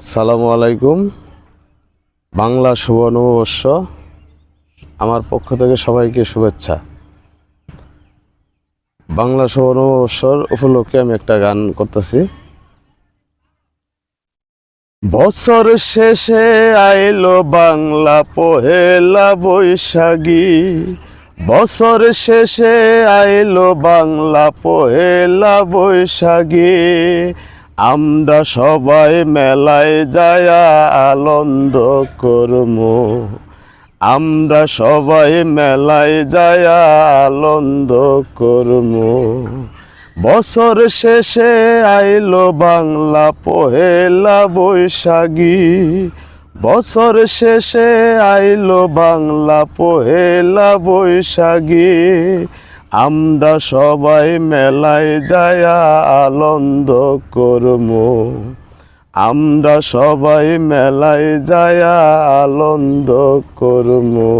আসসালামু আলাইকুম। বাংলা শুভ নববর্ষ, আমার পক্ষ থেকে সবাইকে শুভেচ্ছা। বাংলা শুভ নববর্ষর উপলক্ষে আমি একটা গান করতেছি। বছর শেষে আইলো বাংলা পহেলা বৈশাখী, বছর শেষে আইলো বাংলা পহেলা বৈশাখী। আমরা সবাই মেলায় যায়া আনন্দ করমু, আমরা সবাই মেলায় যায়া আনন্দ করমু। বছর শেষে আইলো বাংলা পহেলা বৈশাখী, বছর শেষে আইলো বাংলা পহেলা বৈশাখী। আমরা সবাই মেলায় যায়া আনন্দ করমু, আমরা সবাই মেলায় যায়া আনন্দ করমু।